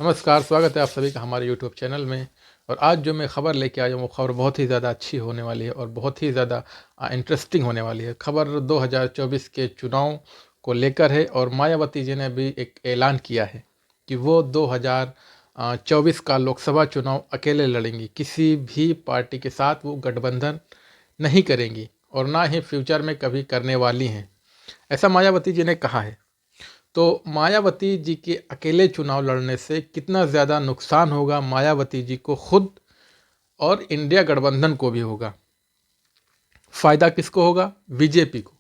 नमस्कार, स्वागत है आप सभी का हमारे यूट्यूब चैनल में। और आज जो मैं ख़बर लेके आया हूँ वो ख़बर बहुत ही ज़्यादा अच्छी होने वाली है और बहुत ही ज़्यादा इंटरेस्टिंग होने वाली है। ख़बर 2024 के चुनाव को लेकर है और मायावती जी ने भी एक ऐलान किया है कि वो 2024 का लोकसभा चुनाव अकेले लड़ेंगी। किसी भी पार्टी के साथ वो गठबंधन नहीं करेंगी और ना ही फ्यूचर में कभी करने वाली हैं, ऐसा मायावती जी ने कहा है। तो मायावती जी के अकेले चुनाव लड़ने से कितना ज़्यादा नुकसान होगा मायावती जी को खुद और इंडिया गठबंधन को भी होगा। फ़ायदा किसको होगा? बीजेपी को।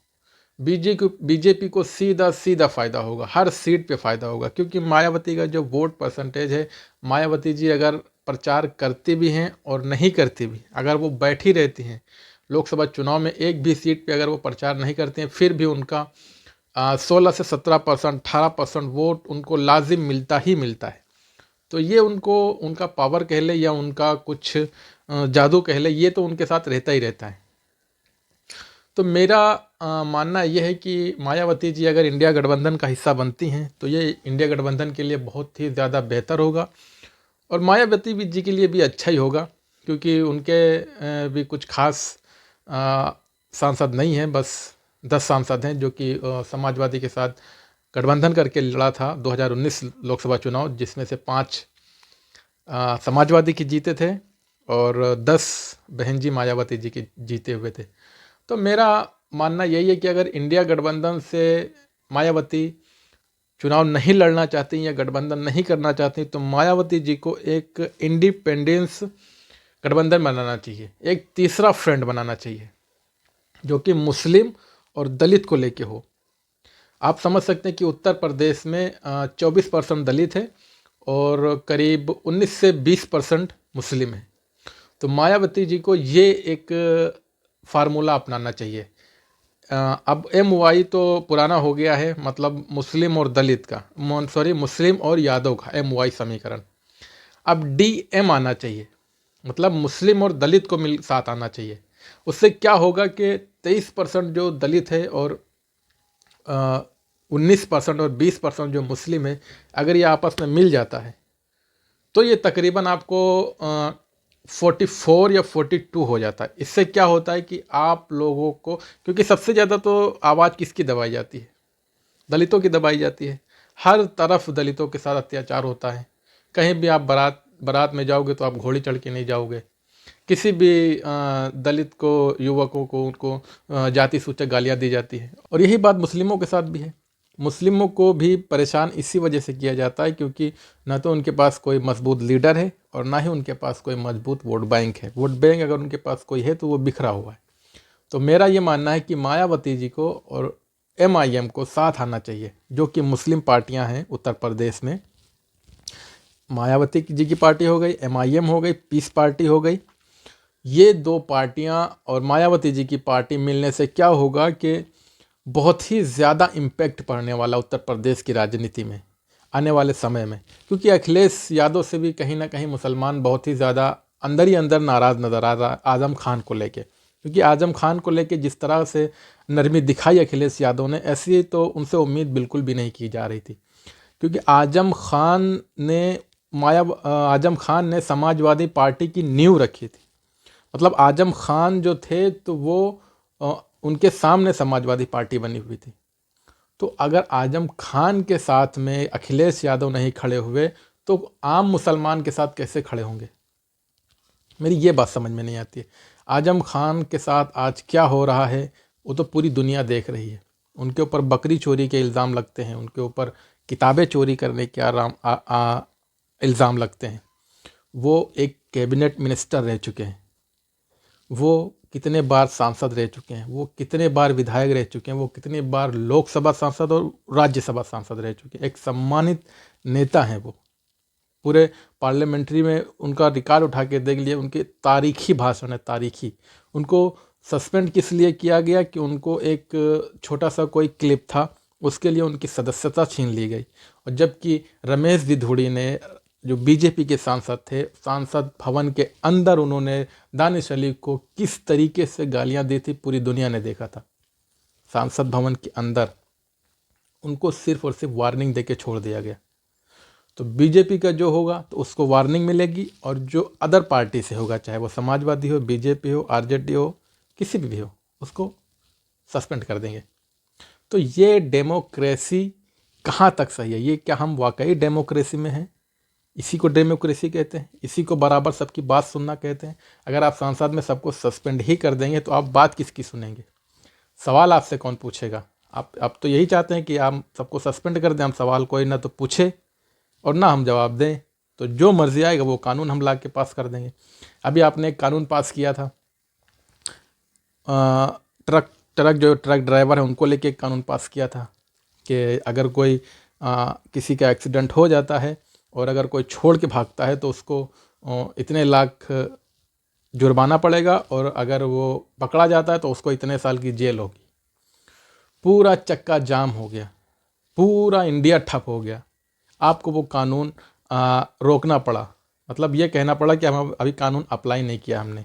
बीजेपी को सीधा सीधा फ़ायदा होगा, हर सीट पे फ़ायदा होगा, क्योंकि मायावती का जो वोट परसेंटेज है, मायावती जी अगर प्रचार करती भी हैं और नहीं करती भी, अगर वो बैठी रहती हैं लोकसभा चुनाव में, एक भी सीट पे अगर वो प्रचार नहीं करती हैं, फिर भी उनका 16 से 17%, 18% वोट उनको लाजिम मिलता ही मिलता है। तो ये उनको, उनका पावर कह ले या उनका कुछ जादू कह ले, ये तो उनके साथ रहता ही रहता है। तो मेरा मानना यह है कि मायावती जी अगर इंडिया गठबंधन का हिस्सा बनती हैं तो ये इंडिया गठबंधन के लिए बहुत ही ज़्यादा बेहतर होगा और मायावती जी के लिए भी अच्छा ही होगा, क्योंकि उनके भी कुछ खास सांसद नहीं हैं। बस 10 सांसद हैं जो कि समाजवादी के साथ गठबंधन करके लड़ा था 2019 लोकसभा चुनाव, जिसमें से 5 समाजवादी के जीते थे और 10 बहन जी मायावती जी के जीते हुए थे। तो मेरा मानना यही है कि अगर इंडिया गठबंधन से मायावती चुनाव नहीं लड़ना चाहती या गठबंधन नहीं करना चाहती, तो मायावती जी को एक इंडिपेंडेंस गठबंधन बनाना चाहिए, एक तीसरा फ्रंट बनाना चाहिए जो कि मुस्लिम और दलित को लेके हो। आप समझ सकते हैं कि उत्तर प्रदेश में 24% दलित है और करीब 19 से 20% मुस्लिम है। तो मायावती जी को ये एक फार्मूला अपनाना चाहिए। अब MY तो पुराना हो गया है, मतलब मुस्लिम और दलित का, सॉरी मुस्लिम और यादव का MY समीकरण। अब DM आना चाहिए, मतलब मुस्लिम और दलित को मिल साथ आना चाहिए। उससे क्या होगा कि 23% जो दलित है और 19% और 20% जो मुस्लिम है, अगर ये आपस में मिल जाता है तो ये तकरीबन आपको 44 या 42 हो जाता है। इससे क्या होता है कि आप लोगों को, क्योंकि सबसे ज़्यादा तो आवाज़ किसकी दबाई जाती है? दलितों की दबाई जाती है। हर तरफ दलितों के साथ अत्याचार होता है। कहीं भी आप बारात बारात में जाओगे तो आप घोड़ी चढ़ के नहीं जाओगे। किसी भी दलित को, युवकों को, उनको जाति सूचक गालियाँ दी जाती है। और यही बात मुस्लिमों के साथ भी है। मुस्लिमों को भी परेशान इसी वजह से किया जाता है क्योंकि ना तो उनके पास कोई मजबूत लीडर है और ना ही उनके पास कोई मजबूत वोट बैंक है। वोट बैंक अगर उनके पास कोई है तो वो बिखरा हुआ है। तो मेरा ये मानना है कि मायावती जी को और MIM को साथ आना चाहिए, जो कि मुस्लिम पार्टियां हैं उत्तर प्रदेश में। मायावती जी की पार्टी हो गई, MIM हो गई, पीस पार्टी हो गई। ये दो पार्टियां और मायावती जी की पार्टी मिलने से क्या होगा कि बहुत ही ज़्यादा इम्पैक्ट पड़ने वाला उत्तर प्रदेश की राजनीति में आने वाले समय में। क्योंकि अखिलेश यादव से भी कहीं ना कहीं मुसलमान बहुत ही ज़्यादा अंदर ही अंदर नाराज़ नज़र आ रहा आज़म खान को लेके, क्योंकि आज़म खान को लेके जिस तरह से नरमी दिखाई अखिलेश यादव ने, ऐसी तो उनसे उम्मीद बिल्कुल भी नहीं की जा रही थी। क्योंकि आज़म खान ने समाजवादी पार्टी की नींव रखी थी। मतलब आज़म खान जो थे तो वो उनके सामने समाजवादी पार्टी बनी हुई थी। तो अगर आज़म खान के साथ में अखिलेश यादव नहीं खड़े हुए तो आम मुसलमान के साथ कैसे खड़े होंगे? मेरी ये बात समझ में नहीं आती है। आज़म खान के साथ आज क्या हो रहा है वो तो पूरी दुनिया देख रही है। उनके ऊपर बकरी चोरी के इल्ज़ाम लगते हैं, उनके ऊपर किताबें चोरी करने के इल्ज़ाम लगते हैं। वो एक कैबिनेट मिनिस्टर रह चुके हैं, वो कितने बार सांसद रह चुके हैं, वो कितने बार विधायक रह चुके हैं, वो कितने बार लोकसभा सांसद और राज्यसभा सांसद रह चुके हैं। एक सम्मानित नेता हैं वो। पूरे पार्लियामेंट्री में उनका रिकॉर्ड उठा के देख लिए, उनके तारीखी भाषण है, तारीखी। उनको सस्पेंड किस लिए किया गया कि उनको एक छोटा सा कोई क्लिप था, उसके लिए उनकी सदस्यता छीन ली गई। और जबकि रमेश दिधुड़ी ने, जो बीजेपी के सांसद थे, सांसद भवन के अंदर उन्होंने दानिश अली को किस तरीके से गालियां दी थी पूरी दुनिया ने देखा था। सांसद भवन के अंदर उनको सिर्फ और सिर्फ वार्निंग देके छोड़ दिया गया। तो बीजेपी का जो होगा तो उसको वार्निंग मिलेगी, और जो अदर पार्टी से होगा, चाहे वो समाजवादी हो, बीजेपी हो, आरजेडी हो, किसी भी हो, उसको सस्पेंड कर देंगे। तो ये डेमोक्रेसी कहाँ तक सही है? ये क्या हम वाकई डेमोक्रेसी में हैं? इसी को डेमोक्रेसी कहते हैं, इसी को बराबर सबकी बात सुनना कहते हैं। अगर आप संसद में सबको सस्पेंड ही कर देंगे तो आप बात किसकी सुनेंगे? सवाल आपसे कौन पूछेगा? आप तो यही चाहते हैं कि आप सबको सस्पेंड कर दें, हम सवाल कोई ना तो पूछे और ना हम जवाब दें, तो जो मर्जी आएगा वो कानून हम ला के पास कर देंगे। अभी आपने एक कानून पास किया था, ट्रक ड्राइवर है उनको लेके एक कानून पास किया था कि अगर कोई किसी का एक्सीडेंट हो जाता है और अगर कोई छोड़ के भागता है तो उसको इतने लाख जुर्माना पड़ेगा, और अगर वो पकड़ा जाता है तो उसको इतने साल की जेल होगी। पूरा चक्का जाम हो गया, पूरा इंडिया ठप हो गया। आपको वो कानून रोकना पड़ा, मतलब ये कहना पड़ा कि हम अभी कानून अप्लाई नहीं किया हमने।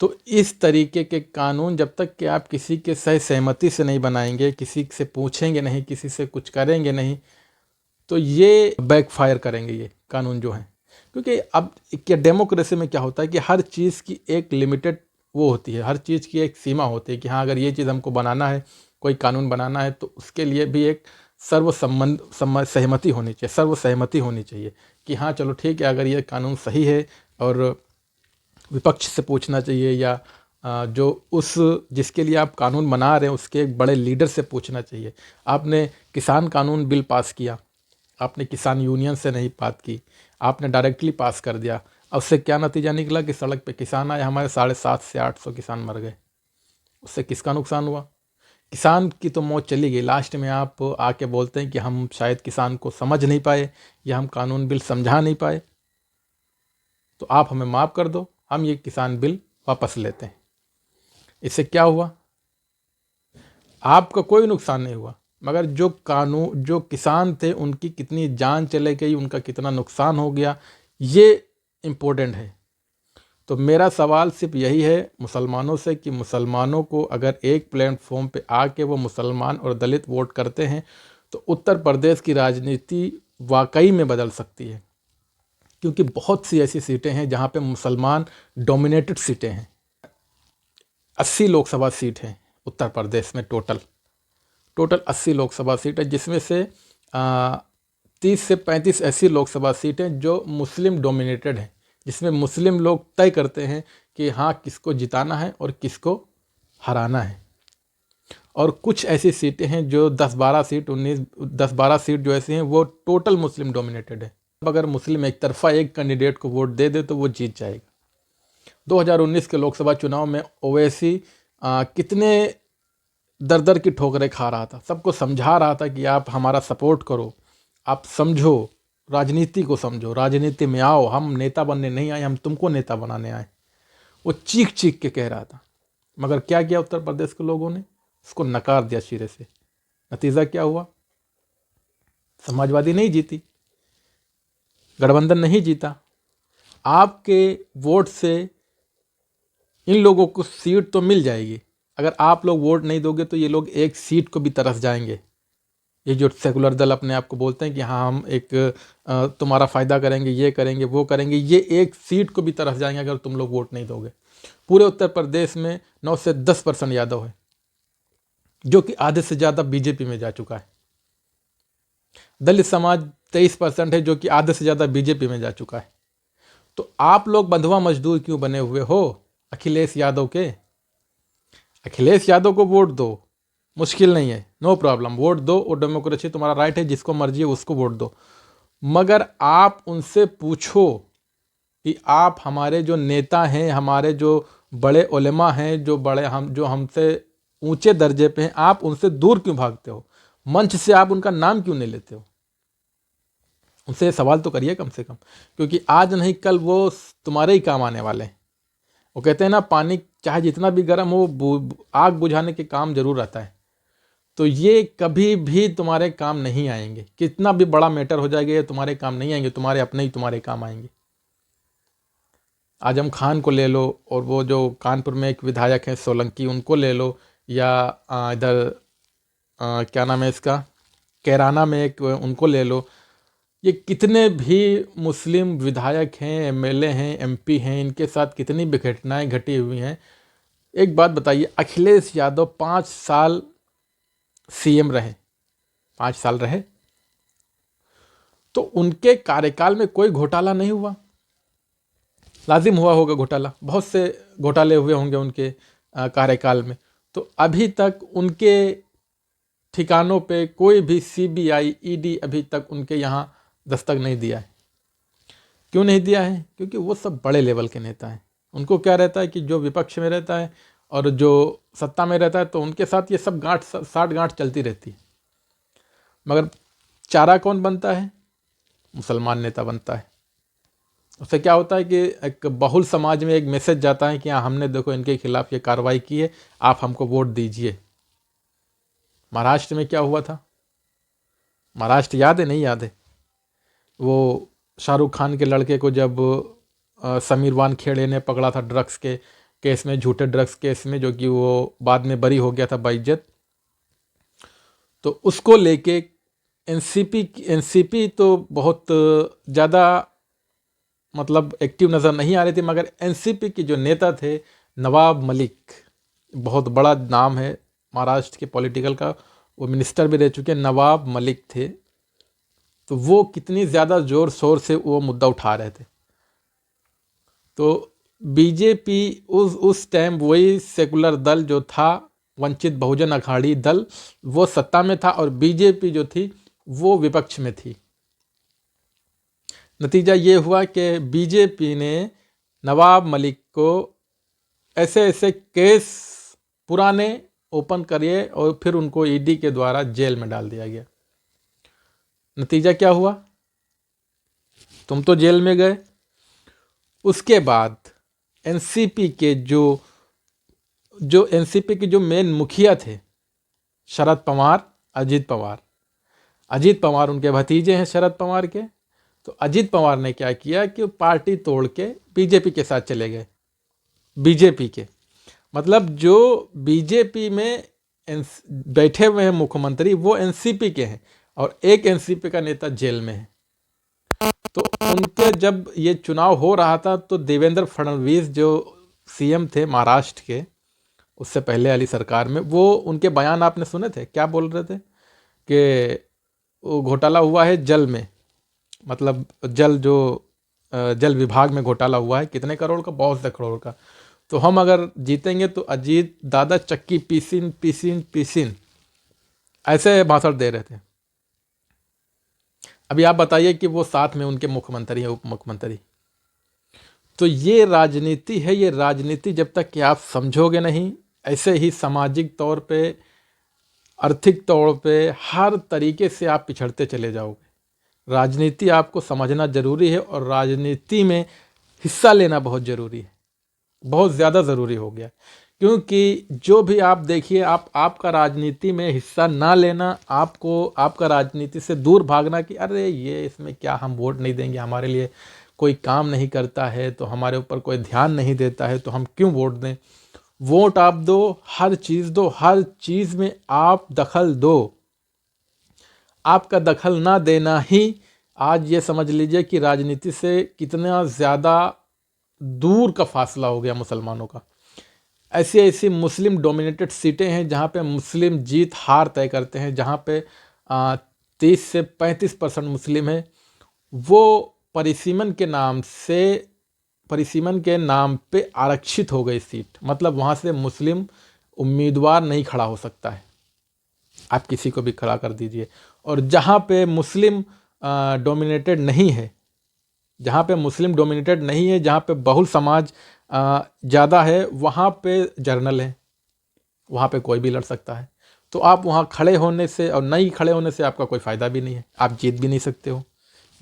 तो इस तरीके के कानून जब तक कि आप किसी के सही सहमति से नहीं बनाएंगे, किसी से पूछेंगे नहीं, किसी से कुछ करेंगे नहीं, तो ये बैकफायर करेंगे ये कानून जो हैं। क्योंकि अब क्या डेमोक्रेसी में क्या होता है कि हर चीज़ की एक लिमिटेड वो होती है, हर चीज़ की एक सीमा होती है कि हाँ, अगर ये चीज़ हमको बनाना है, कोई कानून बनाना है, तो उसके लिए भी एक सहमति होनी चाहिए, सर्वसहमति होनी चाहिए कि हाँ चलो ठीक है, अगर ये कानून सही है, और विपक्ष से पूछना चाहिए, या जो उस जिसके लिए आप कानून बना रहे हैं उसके एक बड़े लीडर से पूछना चाहिए। आपने किसान कानून बिल पास किया, आपने किसान यूनियन से नहीं बात की, आपने डायरेक्टली पास कर दिया। अब उससे क्या नतीजा निकला कि सड़क पे किसान आए, हमारे 750 से 800 किसान मर गए। उससे किसका नुकसान हुआ? किसान की तो मौत चली गई। लास्ट में आप आके बोलते हैं कि हम शायद किसान को समझ नहीं पाए, या हम कानून बिल समझा नहीं पाए, तो आप हमें माफ़ कर दो, हम ये किसान बिल वापस लेते हैं। इससे क्या हुआ? आपका कोई नुकसान नहीं हुआ, मगर जो किसान थे उनकी कितनी जान चले गई, उनका कितना नुकसान हो गया, ये इम्पोर्टेंट है। तो मेरा सवाल सिर्फ यही है मुसलमानों से कि मुसलमानों को अगर एक प्लेटफॉर्म पे आके वो मुसलमान और दलित वोट करते हैं तो उत्तर प्रदेश की राजनीति वाकई में बदल सकती है। क्योंकि बहुत सी ऐसी सीटें हैं जहाँ पे मुसलमान डोमिनेटेड सीटें हैं। 80 लोकसभा सीट हैं उत्तर प्रदेश में, टोटल 80 लोकसभा सीट है, जिसमें से 30 से 35 ऐसी लोकसभा सीटें जो मुस्लिम डोमिनेटेड हैं, जिसमें मुस्लिम लोग तय करते हैं कि हाँ किसको जिताना है और किसको हराना है। और कुछ ऐसी सीटें हैं जो 10-12 सीट जो ऐसी हैं वो टोटल मुस्लिम डोमिनेटेड है। अब अगर मुस्लिम एक तरफा एक कैंडिडेट को वोट दे दे तो वो जीत जाएगा। 2019 के लोकसभा चुनाव में ओवैसी कितने दर दर की ठोकरें खा रहा था, सबको समझा रहा था कि आप हमारा सपोर्ट करो, आप समझो, राजनीति को समझो, राजनीति में आओ, हम नेता बनने नहीं आए, हम तुमको नेता बनाने आए। वो चीख चीख के कह रहा था, मगर क्या किया उत्तर प्रदेश के लोगों ने? उसको नकार दिया सिरे से। नतीजा क्या हुआ? समाजवादी नहीं जीती, गठबंधन नहीं जीता। आपके वोट से इन लोगों को सीट तो मिल जाएगी, अगर आप लोग वोट नहीं दोगे तो ये लोग एक सीट को भी तरस जाएंगे। ये जो सेकुलर दल अपने आप को बोलते हैं कि हाँ हम एक तुम्हारा फ़ायदा करेंगे, ये करेंगे, वो करेंगे, ये एक सीट को भी तरस जाएंगे अगर तुम लोग वोट नहीं दोगे। पूरे उत्तर प्रदेश में 9 से 10% यादव है, जो कि आधे से ज़्यादा बीजेपी में जा चुका है। दलित समाज 23% है, जो कि आधे से ज़्यादा बीजेपी में जा चुका है। तो आप लोग बंधुआ मजदूर क्यों बने हुए हो अखिलेश यादव के? अखिलेश यादव को वोट दो, मुश्किल नहीं है, नो प्रॉब्लम, वोट दो, और डेमोक्रेसी तुम्हारा राइट है, जिसको मर्जी है उसको वोट दो। मगर आप उनसे पूछो कि आप हमारे जो नेता हैं, हमारे जो बड़े उलेमा हैं, जो हमसे ऊंचे दर्जे पे हैं, आप उनसे दूर क्यों भागते हो? मंच से आप उनका नाम क्यों नहीं लेते हो? उनसे सवाल तो करिए कम से कम, क्योंकि आज नहीं कल वो तुम्हारे ही काम आने वाले हैं। वो कहते हैं ना, पानी चाहे जितना भी गर्म हो, आग बुझाने के काम जरूर आता है। तो ये कभी भी तुम्हारे काम नहीं आएंगे, कितना भी बड़ा मैटर हो जाएगा ये तुम्हारे काम नहीं आएंगे, तुम्हारे अपने ही तुम्हारे काम आएंगे। आजम खान को ले लो, और वो जो कानपुर में एक विधायक हैं सोलंकी, उनको ले लो, या इधर क्या नाम है इसका, कैराना में एक उनको ले लो। ये कितने भी मुस्लिम विधायक हैं, एमएलए हैं, एमपी हैं, इनके साथ कितनी भी घटनाएं घटी हुई हैं। एक बात बताइए, अखिलेश यादव 5 साल सीएम रहे, 5 साल रहे, तो उनके कार्यकाल में कोई घोटाला नहीं हुआ? लाजिम हुआ होगा घोटाला, बहुत से घोटाले हुए होंगे उनके कार्यकाल में। तो अभी तक उनके ठिकानों पे कोई भी सीबीआई, ईडी अभी तक उनके यहाँ दस्तक नहीं दिया है। क्यों नहीं दिया है? क्योंकि वो सब बड़े लेवल के नेता हैं। उनको क्या रहता है कि जो विपक्ष में रहता है और जो सत्ता में रहता है, तो उनके साथ ये सब साठ गांठ चलती रहती है। मगर चारा कौन बनता है? मुसलमान नेता बनता है। उससे क्या होता है कि एक बहुल समाज में एक मैसेज जाता है कि हाँ, हमने देखो इनके खिलाफ ये कार्रवाई की है, आप हमको वोट दीजिए। महाराष्ट्र में क्या हुआ था? महाराष्ट्र याद है? नहीं याद है? वो शाहरुख खान के लड़के को जब समीर वानखेड़े ने पकड़ा था ड्रग्स के केस में, झूठे ड्रग्स केस में, जो कि वो बाद में बरी हो गया था बाइज्जत। तो उसको लेके एनसीपी तो बहुत ज़्यादा मतलब एक्टिव नज़र नहीं आ रही थी, मगर एनसीपी के जो नेता थे नवाब मलिक, बहुत बड़ा नाम है महाराष्ट्र के पॉलिटिकल का, वो मिनिस्टर भी रह चुके हैं, नवाब मलिक थे। तो वो कितनी ज़्यादा ज़ोर शोर से वो मुद्दा उठा रहे थे। तो बीजेपी उस टाइम वही सेकुलर दल जो था, वंचित बहुजन अघाड़ी दल, वो सत्ता में था और बीजेपी जो थी वो विपक्ष में थी। नतीजा ये हुआ कि बीजेपी ने नवाब मलिक को ऐसे ऐसे केस पुराने ओपन करिए और फिर उनको ईडी के द्वारा जेल में डाल दिया गया। नतीजा क्या हुआ? तुम तो जेल में गए। उसके बाद एनसीपी के जो एनसीपी के जो मेन मुखिया थे, शरद पवार, अजीत पवार उनके भतीजे हैं शरद पवार के। तो अजीत पवार ने क्या किया कि पार्टी तोड़ के बीजेपी के साथ चले गए। बीजेपी के मतलब जो बीजेपी में बैठे हुए हैं मुख्यमंत्री, वो एनसीपी के हैं और एक एनसीपी का नेता जेल में है। तो उनके जब ये चुनाव हो रहा था, तो देवेंद्र फडणवीस जो सीएम थे महाराष्ट्र के, उससे पहले वाली सरकार में, वो उनके बयान आपने सुने थे? क्या बोल रहे थे कि वो घोटाला हुआ है जल में, मतलब जल विभाग में घोटाला हुआ है। कितने करोड़ का? बहुत से करोड़ का। तो हम अगर जीतेंगे तो अजीत दादा चक्की पीसीन ऐसे भाषण दे रहे थे। अभी आप बताइए कि वो साथ में उनके मुख्यमंत्री हैं, उप मुख्यमंत्री। तो ये राजनीति है। ये राजनीति जब तक कि आप समझोगे नहीं, ऐसे ही सामाजिक तौर पे, आर्थिक तौर पे, हर तरीके से आप पिछड़ते चले जाओगे। राजनीति आपको समझना जरूरी है और राजनीति में हिस्सा लेना बहुत ज़रूरी है, बहुत ज़्यादा ज़रूरी हो गया। क्योंकि जो भी आप देखिए, आपका राजनीति में हिस्सा ना लेना, आपका राजनीति से दूर भागना कि अरे ये इसमें क्या, हम वोट नहीं देंगे, हमारे लिए कोई काम नहीं करता है, तो हमारे ऊपर कोई ध्यान नहीं देता है, तो हम क्यों वोट दें। वोट आप दो, हर चीज़ दो, हर चीज़ में आप दखल दो। आपका दखल ना देना ही आज ये समझ लीजिए कि राजनीति से कितना ज़्यादा दूर का फासला हो गया मुसलमानों का। ऐसी ऐसी मुस्लिम डोमिनेटेड सीटें हैं जहाँ पे मुस्लिम जीत हार तय करते हैं, जहाँ पे 30 से 35% मुस्लिम है। वो परिसीमन के नाम पे आरक्षित हो गई सीट, मतलब वहाँ से मुस्लिम उम्मीदवार नहीं खड़ा हो सकता है। आप किसी को भी खड़ा कर दीजिए। और जहाँ पे मुस्लिम डोमिनेटेड नहीं है, जहाँ पे मुस्लिम डोमिनेटेड नहीं है, जहाँ पे बहुल समाज ज़्यादा है, वहाँ पे जर्नल है, वहाँ पे कोई भी लड़ सकता है। तो आप वहाँ खड़े होने से और नहीं खड़े होने से आपका कोई फ़ायदा भी नहीं है, आप जीत भी नहीं सकते हो।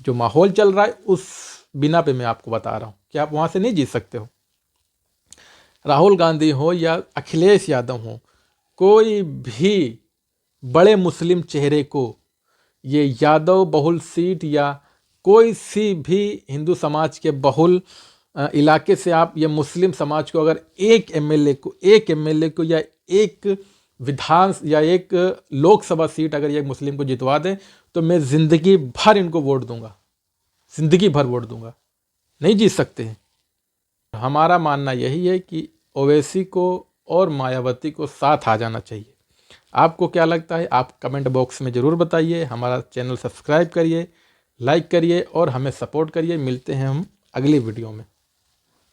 जो माहौल चल रहा है उस बिना पे मैं आपको बता रहा हूँ कि आप वहाँ से नहीं जीत सकते हो। राहुल गांधी हो या अखिलेश यादव हो, कोई भी बड़े मुस्लिम चेहरे को ये यादव बहुल सीट या कोई सी भी हिंदू समाज के बहुल इलाके से आप ये मुस्लिम समाज को अगर एक एमएलए को या एक विधान या एक लोकसभा सीट अगर ये मुस्लिम को जितवा दें तो मैं ज़िंदगी भर इनको वोट दूंगा, ज़िंदगी भर वोट दूंगा। नहीं जीत सकते हैं। हमारा मानना यही है कि ओवैसी को और मायावती को साथ आ जाना चाहिए। आपको क्या लगता है आप कमेंट बॉक्स में ज़रूर बताइए। हमारा चैनल सब्सक्राइब करिए, लाइक करिए और हमें सपोर्ट करिए। मिलते हैं हम अगली वीडियो में।